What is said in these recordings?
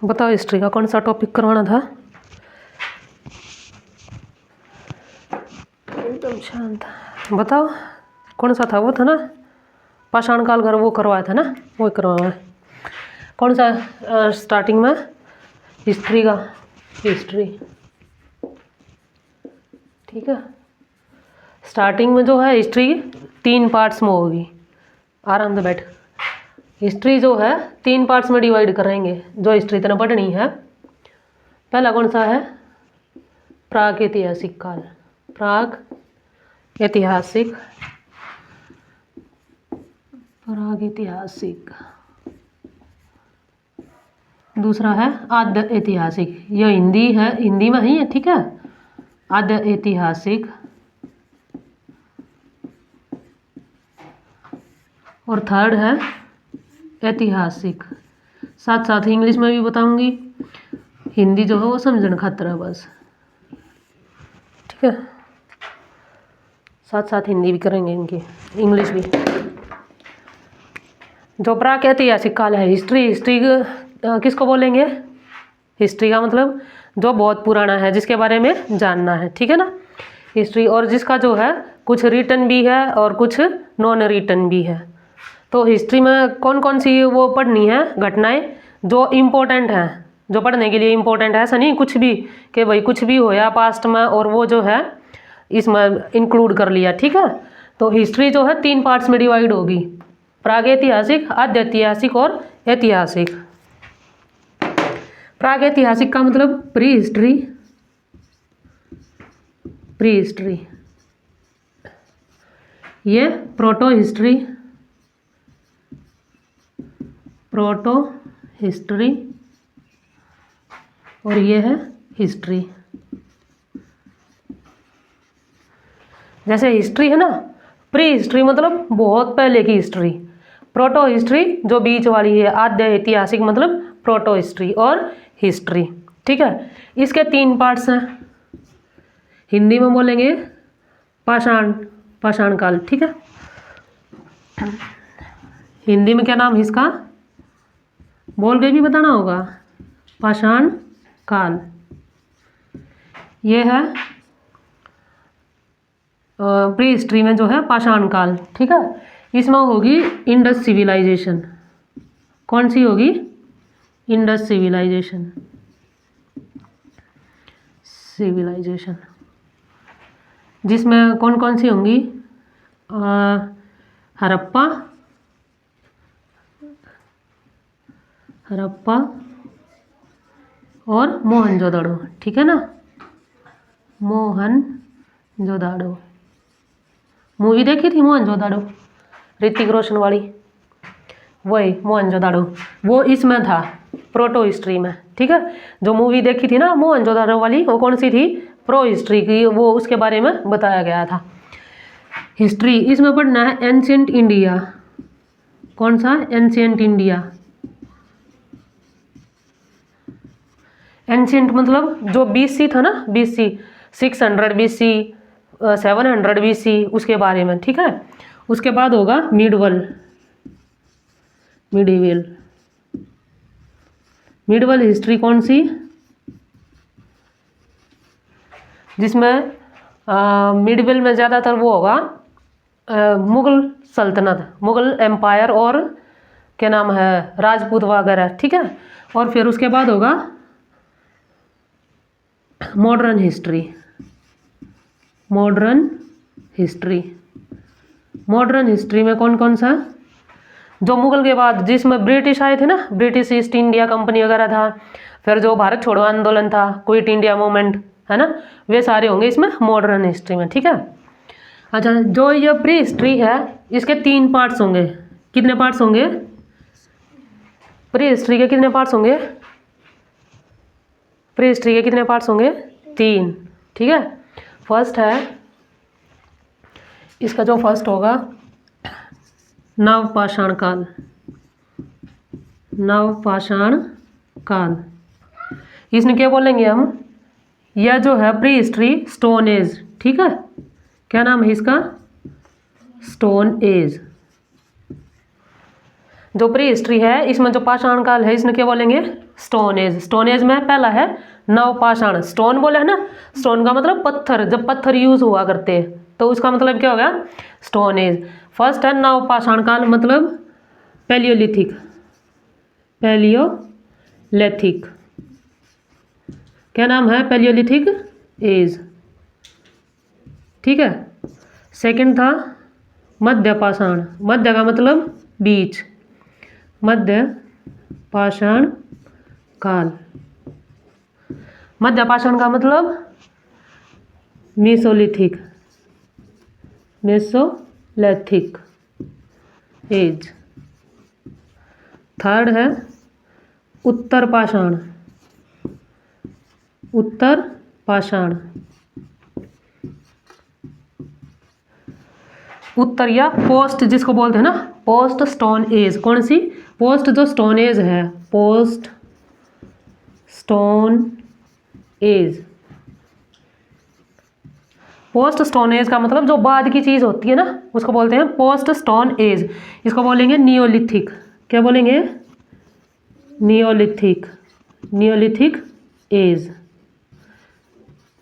बताओ हिस्ट्री का कौन सा टॉपिक करवाना था। एकदम शांत। बताओ कौन सा था, वो था ना पाषाण काल कर, वो करवाया था ना, वो करवाया है। कौन सा स्टार्टिंग में हिस्ट्री का, हिस्ट्री ठीक है। स्टार्टिंग में जो है हिस्ट्री 3 पार्ट्स में होगी। आराम से बैठ। हिस्ट्री जो है 3 पार्ट्स में डिवाइड करेंगे जो हिस्ट्री इतना पढ़नी है। पहला कौन सा है, प्राग ऐतिहासिक काल, प्राग ऐतिहासिक, प्राग ऐतिहासिक। दूसरा है आद्य ऐतिहासिक, यह हिंदी है, हिंदी में ही है ठीक है। आद्य ऐतिहासिक। और थर्ड है ऐतिहासिक। साथ साथ इंग्लिश में भी बताऊंगी, हिंदी जो है वो समझने खातिर है बस, ठीक है। साथ साथ हिंदी भी करेंगे इनकी, इंग्लिश भी। जो प्राक ऐतिहासिक काल है, हिस्ट्री, हिस्ट्री किसको बोलेंगे, हिस्ट्री का मतलब जो बहुत पुराना है, जिसके बारे में जानना है, ठीक है ना, हिस्ट्री। और जिसका जो है कुछ रिटन भी है और कुछ नॉन रिटन भी है। तो हिस्ट्री में कौन कौन सी वो पढ़नी है घटनाएं जो इम्पोर्टेंट हैं, जो पढ़ने के लिए इम्पोर्टेंट है। ऐसा नहीं कुछ भी कि भाई कुछ भी होया पास्ट में और वो जो है इसमें इंक्लूड कर लिया, ठीक है। तो हिस्ट्री जो है 3 पार्ट्स में डिवाइड होगी, प्रागैतिहासिक, आद्य ऐतिहासिक और ऐतिहासिक। प्रागैतिहासिक का मतलब प्री हिस्ट्री, प्री हिस्ट्री। ये प्रोटो हिस्ट्री, प्रोटो हिस्ट्री। और ये है हिस्ट्री। जैसे हिस्ट्री है ना, प्री हिस्ट्री मतलब बहुत पहले की हिस्ट्री, प्रोटो हिस्ट्री जो बीच वाली है, आद्य ऐतिहासिक मतलब प्रोटो हिस्ट्री और हिस्ट्री, ठीक है। इसके 3 पार्ट्स हैं। हिंदी में बोलेंगे पाषाण, पाषाण काल, ठीक है। हिंदी में क्या नाम है इसका, बोल के भी बताना होगा, पाषाण काल। ये है प्री हिस्ट्री में जो है पाषाण काल, ठीक है। इसमें होगी इंडस सिविलाइजेशन। कौन सी होगी, इंडस सिविलाइजेशन, सिविलाइजेशन। जिसमें कौन कौन सी होंगी, हड़प्पा, हड़प्पा और मोहनजोदड़ो, ठीक है ना, मोहनजोदड़ो। मूवी देखी थी मोहनजोदड़ो, ऋतिक रोशन वाली, वही मोहनजोदड़ो, वो इसमें था प्रोटो हिस्ट्री में, ठीक है। जो मूवी देखी थी ना मोहनजोदड़ो वाली, वो कौन सी थी, प्रो हिस्ट्री की, वो उसके बारे में बताया गया था। हिस्ट्री इसमें पढ़ना है एंशिएंट इंडिया। कौन सा, एंशिएंट इंडिया। एंशिएंट मतलब जो BC था ना, BC 600 BC 700 BC, उसके बारे में, ठीक है। उसके बाद होगा मिडवल, मिडिवल, मिडवल हिस्ट्री कौन सी, जिसमें मिडवल में ज़्यादातर वो होगा मुग़ल सल्तनत, मुग़ल एम्पायर और क्या नाम है राजपूत वगैरह, ठीक है। और फिर उसके बाद होगा modern history, modern history. Modern history में कौन कौन सा, जो मुग़ल के बाद जिसमें ब्रिटिश आए थे ना, ब्रिटिश ईस्ट इंडिया कंपनी वगैरह था, फिर जो भारत छोड़ो आंदोलन था, क्विट इंडिया मूवमेंट है ना, वे सारे होंगे इसमें मॉडर्न हिस्ट्री में, ठीक है। अच्छा, जो ये प्री हिस्ट्री है इसके 3 पार्ट्स होंगे। कितने पार्ट्स होंगे, प्री हिस्ट्री के कितने पार्ट्स होंगे, प्री हिस्ट्री के कितने पार्ट्स होंगे, 3, ठीक है। फर्स्ट है इसका, जो फर्स्ट होगा नवपाषाण काल, नवपाषाण काल। इसने क्या बोलेंगे हम, यह जो है प्री हिस्ट्री स्टोन एज, ठीक है। क्या नाम है इसका, स्टोन एज। जो प्री हिस्ट्री है इसमें जो पाषाण काल है इसने क्या बोलेंगे, स्टोन एज। स्टोन एज में पहला है नवपाषाण। स्टोन बोले है ना, स्टोन का मतलब पत्थर, जब पत्थर यूज हुआ करते हैं तो उसका मतलब क्या होगा, स्टोन एज। फर्स्ट है नवपाषाण काल मतलब पैलियोलिथिक, पैलियोलिथिक क्या नाम है, पैलियोलिथिक एज, ठीक है। सेकंड था मध्यपाषाण, मध्य का मतलब बीच, मध्य पाषाण काल। मध्य पाषाण का मतलब मेसोलिथिक, मेसोलिथिक एज। थर्ड है उत्तर पाषाण, उत्तर पाषाण, उत्तर या पोस्ट जिसको बोलते हैं ना, पोस्ट स्टोन एज। कौन सी, पोस्ट जो स्टोन एज है, post stone age. Post stone age का मतलब जो बाद की चीज होती है ना उसको बोलते हैं पोस्ट स्टोन एज। इसको बोलेंगे नियोलिथिक, क्या बोलेंगे, नियोलिथिक, नियोलिथिक एज।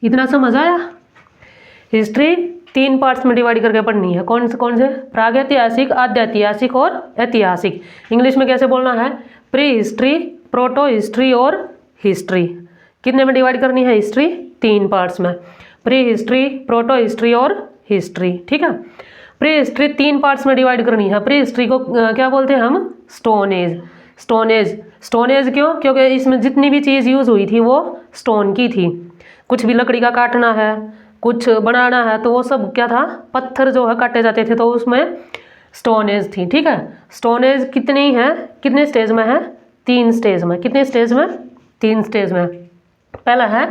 इतना समझ आया। हिस्ट्री 3 पार्ट्स में डिवाइड करके पढ़नी है। कौन से, प्रागैतिहासिक, आद्यैतिहासिक और ऐतिहासिक। इंग्लिश में कैसे बोलना है, प्री हिस्ट्री, प्रोटो हिस्ट्री और हिस्ट्री। कितने में डिवाइड करनी है हिस्ट्री, 3 पार्ट्स में, प्री हिस्ट्री, प्रोटो हिस्ट्री और हिस्ट्री, ठीक है। प्री हिस्ट्री 3 पार्ट्स में डिवाइड करनी है। प्री हिस्ट्री को क्या बोलते हैं हम, stone age. Stone age, stone age क्यों, क्योंकि इसमें जितनी भी चीज़ यूज़ हुई थी वो स्टोन की थी। कुछ भी लकड़ी का काटना है, कुछ बनाना है तो वो सब क्या था, पत्थर जो है काटे जाते थे, तो उसमें स्टोन एज थी, ठीक है। स्टोन एज कितनी है, कितने स्टेज में है, 3 स्टेज में। कितने स्टेज में, 3 स्टेज में। पहला है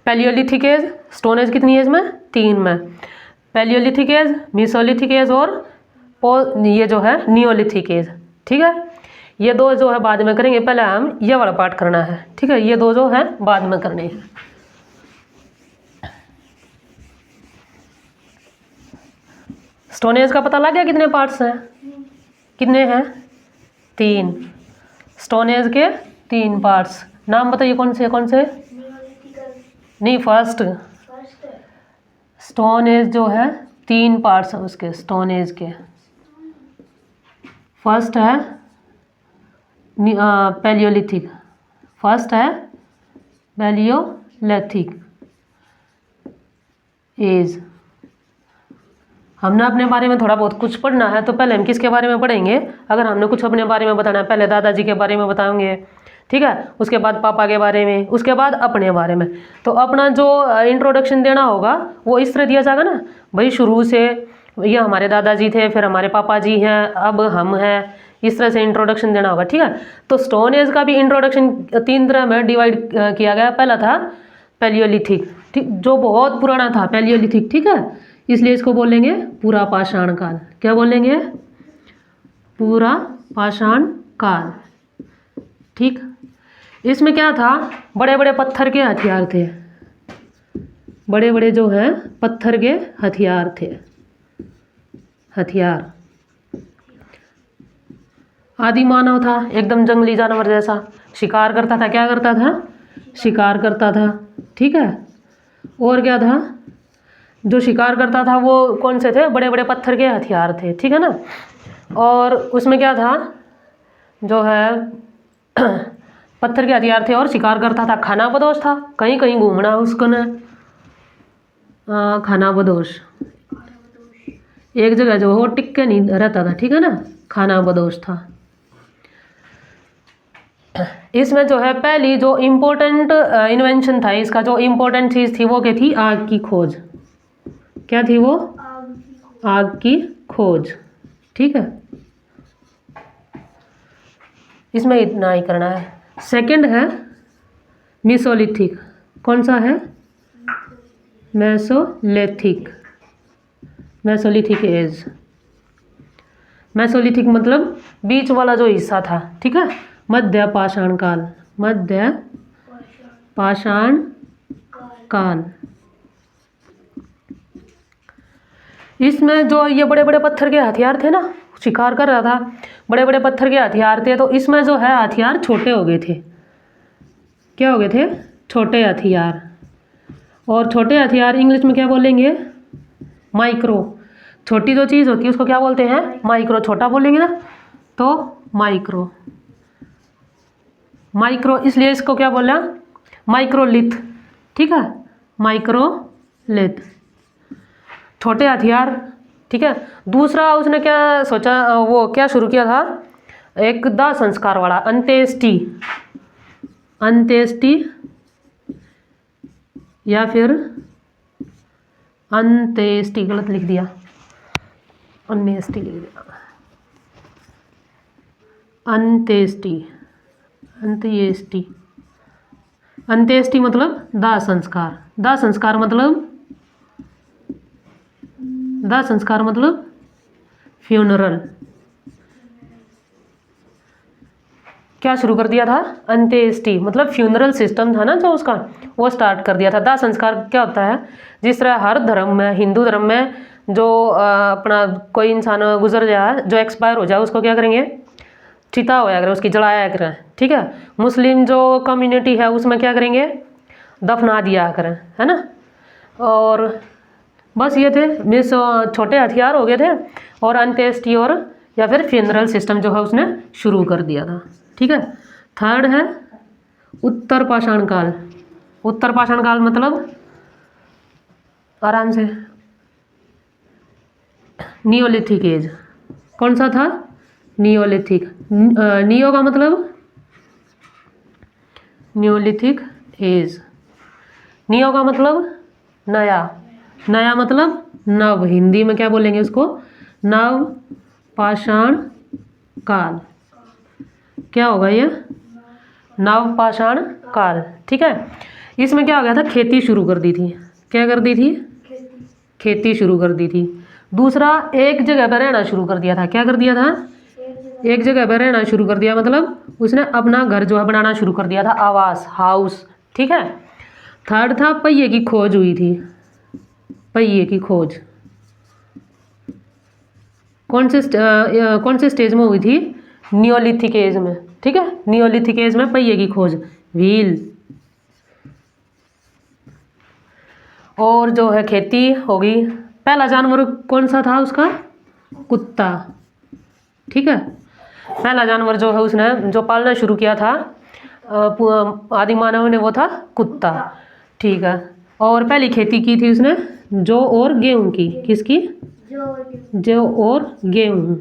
पैलियोलिथिक एज, स्टोन एज कितनी एज में, 3 में। पैलियोलिथिक एज, मेसोलिथिक एज और ये जो है नियोलिथिक एज, ठीक है। ये 2 जो है बाद में करेंगे, पहले हम ये वाला पार्ट करना है, ठीक है। ये 2 जो है बाद में करने हैं। स्टोन एज का पता लग गया कितने पार्ट्स हैं, कितने हैं, 3। स्टोन एज के 3 पार्ट्स। नाम बताइए कौन से कौन से, नहीं फर्स्ट। स्टोन एज जो है 3 पार्ट्स हैं उसके, स्टोन एज के। फर्स्ट है पैलियोलिथिक, फर्स्ट है पैलियोलिथिक एज। हमने अपने बारे में थोड़ा बहुत कुछ पढ़ना है, तो पहले हम किसके बारे में पढ़ेंगे, अगर हमने कुछ अपने बारे में बताना है, पहले दादाजी के बारे में बताएंगे, ठीक है। उसके बाद पापा के बारे में, उसके बाद अपने बारे में। तो अपना जो इंट्रोडक्शन देना होगा वो इस तरह दिया जाएगा ना, भाई शुरू से ये हमारे दादाजी थे, फिर हमारे पापा जी हैं, अब हम हैं, इस तरह से इंट्रोडक्शन देना होगा, ठीक है। तो स्टोन एज का भी इंट्रोडक्शन 3 तरह में डिवाइड किया गया। पहला था पैलियोलिथिक, ठीक, जो बहुत पुराना था, पैलियोलिथिक, ठीक है। इसलिए इसको बोलेंगे पूरा पाषाण काल। क्या बोलेंगे, पूरा पाषाण काल, ठीक। इसमें क्या था, बड़े बड़े पत्थर के हथियार थे, बड़े बड़े जो हैं पत्थर के हथियार थे, हथियार। आदि मानव था एकदम जंगली जानवर जैसा, शिकार करता था, क्या करता था, शिकार करता था, ठीक है। और क्या था, जो शिकार करता था वो कौन से थे, बड़े बड़े पत्थर के हथियार थे, ठीक है ना। और उसमें क्या था, जो है पत्थर के हथियार थे और शिकार करता था। खानाबदोश था, कहीं कहीं घूमना उसको न, खानाबदोश, एक जगह जो वो टिक के नहीं रहता था, ठीक है ना, खानाबदोश था। इसमें जो है पहली जो इम्पोर्टेंट इन्वेंशन था इसका, जो इम्पोर्टेंट चीज़ थी वो क्या थी, आग की खोज। क्या थी वो, आग की खोज, ठीक है। इसमें इतना ही करना है। सेकंड है मेसोलिथिक, कौन सा है, मेसोलिथिक, मेसोलिथिक एज। मेसोलिथिक मतलब बीच वाला जो हिस्सा था, ठीक है। मध्य पाषाण काल, मध्य पाषाण काल। इसमें जो ये बड़े बड़े पत्थर के हथियार थे ना शिकार कर रहा था, बड़े बड़े पत्थर के हथियार थे, तो इसमें जो है हथियार छोटे हो गए थे। क्या हो गए थे? छोटे हथियार। और छोटे हथियार इंग्लिश में क्या बोलेंगे? माइक्रो। छोटी जो चीज़ होती है उसको क्या बोलते हैं? माइक्रो। छोटा बोलेंगे ना तो माइक्रो। माइक्रो, इसलिए इसको क्या बोला? माइक्रोलिथ। ठीक है, माइक्रोलिथ, छोटे हथियार। ठीक है। दूसरा उसने क्या सोचा, वो क्या शुरू किया था? एक दाह संस्कार वाला, अंत्येष्टि। अंत्येष्टि या फिर अंत्येष्टि, गलत लिख दिया, अंत्येष्टि लिख दिया, अंत्येष्टि। अंत्येष्टि, अंत्येष्टि मतलब दाह संस्कार। दाह संस्कार मतलब, दाह संस्कार मतलब फ्यूनरल। क्या शुरू कर दिया था? अंत्येष्टि मतलब फ्यूनरल सिस्टम था ना जो उसका, वो स्टार्ट कर दिया था। दाह संस्कार क्या होता है? जिस तरह हर धर्म में, हिंदू धर्म में जो अपना कोई इंसान गुजर जाए, जो एक्सपायर हो जाए, उसको क्या करेंगे? चिता होया करें, उसकी जलाया करें। ठीक है। मुस्लिम जो कम्युनिटी है उसमें क्या करेंगे? दफना दिया करें, है ना। और बस ये थे, मिस छोटे हथियार हो गए थे, और अंत्येष्टि और या फिर फ्यूनरल सिस्टम जो है उसने शुरू कर दिया था। ठीक है। थर्ड है उत्तर पाषाण काल। उत्तर पाषाण काल मतलब, आराम से, नियोलिथिक एज। कौन सा था? नियोलिथिक। नियो का मतलब न्यूलिथिक एज। नियो का मतलब नया, नया मतलब नव। हिंदी में क्या बोलेंगे उसको? नव पाषाण काल। क्या होगा ये? नव पाषाण काल। ठीक है। इसमें क्या हो गया था? खेती शुरू कर दी थी। क्या कर दी थी? खेती शुरू कर दी थी। दूसरा, एक जगह पर रहना शुरू कर दिया था। क्या कर दिया था? एक जगह पर रहना शुरू कर दिया, मतलब उसने अपना घर जो है बनाना शुरू कर दिया था, आवास, हाउस। ठीक है। थर्ड था पहिए की खोज हुई थी। पहिए की खोज कौन से स्टेज में हुई थी? नियोलिथिक एज में। ठीक है। नियोलिथिक एज में पहिए की खोज, व्हील। और जो है खेती होगी। पहला जानवर कौन सा था उसका? कुत्ता। ठीक है। पहला जानवर जो है उसने जो पालना शुरू किया था आदि मानव ने, वो था कुत्ता। ठीक है। और पहली खेती की थी उसने जौ और गेहूं की। किसकी? जौ और गेहूं।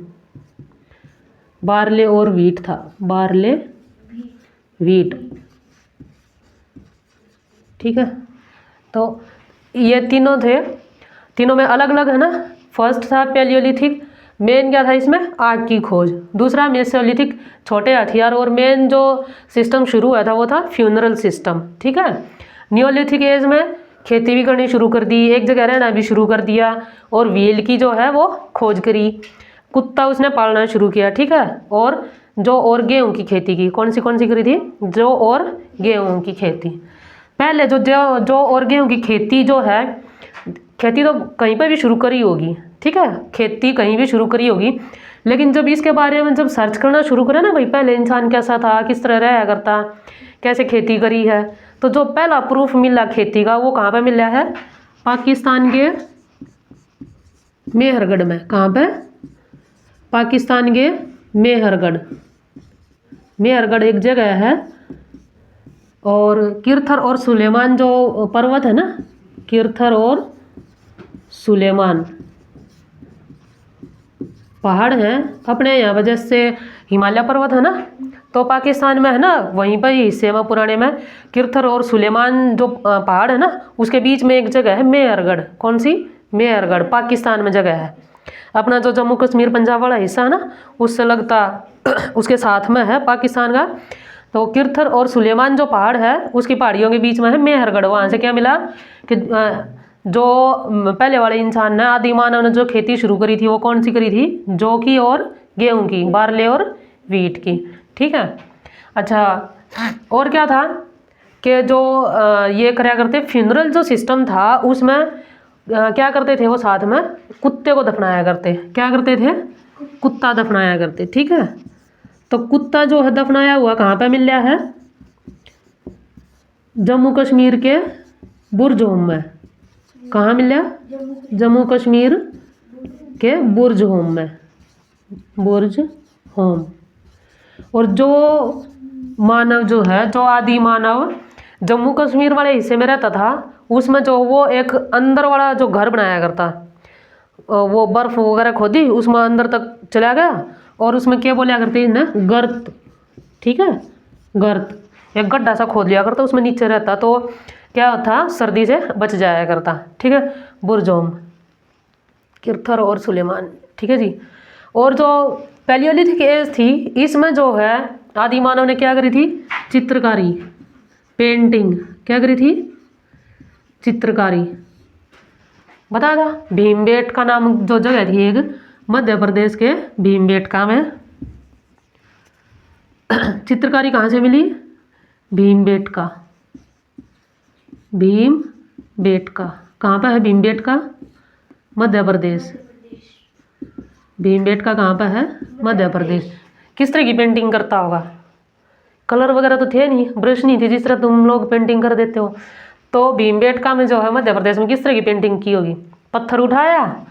बार्ले और वीट था, बार्ले वीट। ठीक है। तो ये तीनों थे, तीनों में अलग अलग है ना। फर्स्ट था पैलियोलिथिक, मेन क्या था इसमें? आग की खोज। दूसरा मेसोलिथिक, छोटे हथियार। और मेन जो सिस्टम शुरू हुआ था वो था फ्यूनरल सिस्टम। ठीक है। नियोलिथिक एज में खेती भी करनी शुरू कर दी, एक जगह रहना भी शुरू कर दिया, और व्हील की जो है वो खोज करी। कुत्ता उसने पालना शुरू किया। ठीक है। और जौ और गेहूं की खेती की। कौन सी करी थी? जौ और गेहूं की खेती। पहले जो जौ और गेहूं की खेती जो है, खेती तो कहीं पर भी शुरू करी होगी। ठीक है। खेती कहीं भी शुरू करी होगी, लेकिन जब इसके बारे में जब सर्च करना शुरू करा ना, भाई पहले इंसान कैसा था, किस तरह रहा करता, कैसे खेती करी है, तो जो पहला प्रूफ मिला खेती का वो कहाँ पे मिला है? पाकिस्तान के मेहरगढ़ में। कहाँ पे? पाकिस्तान के मेहरगढ़। मेहरगढ़ एक जगह है। और किरथर और सुलेमान जो पर्वत है ना, किरथर और सुलेमान पहाड़ हैं अपने यहाँ वजह से, हिमालय पर्वत है ना, तो पाकिस्तान में है ना, वहीं पर ही हिस्से में पुराने में किरथर और सुलेमान जो पहाड़ है ना, उसके बीच में एक जगह है मेहरगढ़। कौन सी? मेहरगढ़, पाकिस्तान में जगह है। अपना जो जम्मू कश्मीर पंजाब वाला हिस्सा है ना, उससे लगता उसके साथ में है पाकिस्तान का। तो किरथर और सुलेमान जो पहाड़ है उसकी पहाड़ियों के बीच में है मेहरगढ़। वहाँ से क्या मिला कि जो पहले वाले इंसान ने, आदि मानव ने जो खेती शुरू करी थी वो कौन सी करी थी? जौ की और गेहूं की, बार्ले और वीट की। ठीक है। अच्छा, और क्या था कि जो ये कराया करते फ्यूनरल जो सिस्टम था उसमें क्या करते थे वो? साथ में कुत्ते को दफनाया करते। क्या करते थे? कुत्ता दफनाया करते, ठीक है। तो कुत्ता जो है दफनाया हुआ कहाँ पे मिल रहा है? जम्मू कश्मीर के बुर्ज होम में। कहाँ मिल रहा? जम्मू कश्मीर के बुर्ज होम में, बुर्ज होम। और जो मानव जो है, जो आदि मानव जम्मू कश्मीर वाले हिस्से में रहता था, उसमें जो वो एक अंदर वाला जो घर बनाया करता, वो बर्फ वगैरह खोदी, उसमें अंदर तक चला गया और उसमें क्या बोला करते ना, गर्त, ठीक है, गर्त। एक गड्ढा सा खोद लिया करता, उसमें नीचे रहता तो क्या था, सर्दी से बच जाया करता, ठीक है। बुरजोम, किरथर और सुलेमान, ठीक है जी। और जो पैलियोलिथिक एज थी, इसमें जो है आदि मानव ने क्या करी थी? चित्रकारी, पेंटिंग। क्या करी थी? चित्रकारी। बता था भीमबेटका नाम जो जगह थी एक, मध्य प्रदेश के भीमबेटका में। चित्रकारी कहाँ से मिली? भीमबेटका। भीमबेटका कहाँ पर है? भीमबेटका मध्य प्रदेश। भीमबेटका कहाँ पर है? मध्य प्रदेश। किस तरह की पेंटिंग करता होगा? कलर वगैरह तो थे नहीं, ब्रश नहीं थी जिस तरह तुम लोग पेंटिंग कर देते हो। तो भीमबेटका में जो है मध्य प्रदेश में किस तरह की पेंटिंग की होगी? पत्थर उठाया,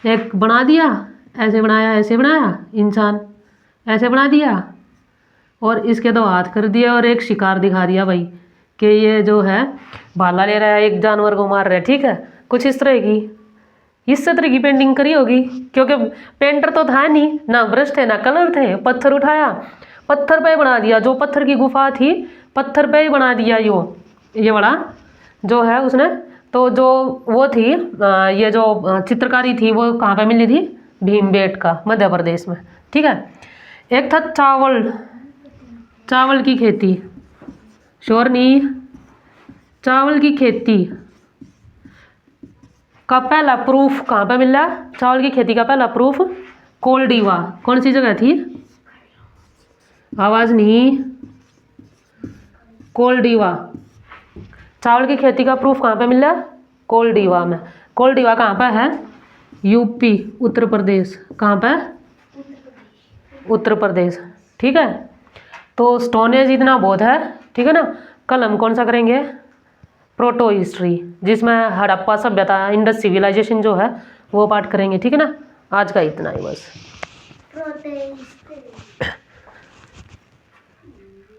एक बना दिया, ऐसे बनाया, ऐसे बनाया, इंसान ऐसे बना दिया और इसके दो हाथ कर दिए और एक शिकार दिखा दिया भाई कि ये जो है भाला ले रहा है, एक जानवर को मार रहा है, ठीक है। कुछ इस तरह की, इस तरह की पेंटिंग करी होगी, क्योंकि पेंटर तो था नहीं, ना ब्रश थे ना कलर थे। पत्थर उठाया, पत्थर पे बना दिया, जो पत्थर की गुफा थी पत्थर पे ही बना दिया ये बड़ा जो है उसने। तो जो वो थी ये जो चित्रकारी थी वो कहाँ पे मिली थी? भीमबेटका मध्य प्रदेश में, ठीक है। एक था चावल की खेती, श्योर नहीं, चावल की खेती का पहला प्रूफ कहाँ पे मिला? चावल की खेती का पहला प्रूफ कोलडीवा। कौन सी जगह थी? आवाज नहीं, कोलडीवा। चावल की खेती का प्रूफ कहाँ पे मिला? कोलडीवा में। कोलडीवा कहाँ पे है? यूपी, उत्तर प्रदेश। कहाँ पे? उत्तर प्रदेश, ठीक है। तो स्टोनेज इतना बहुत है, ठीक है ना। कल हम कौन सा करेंगे? प्रोटो हिस्ट्री, जिसमें हड़प्पा सभ्यता, इंडस सिविलाइजेशन जो है वो पार्ट करेंगे, ठीक है ना। आज का इतना ही बस।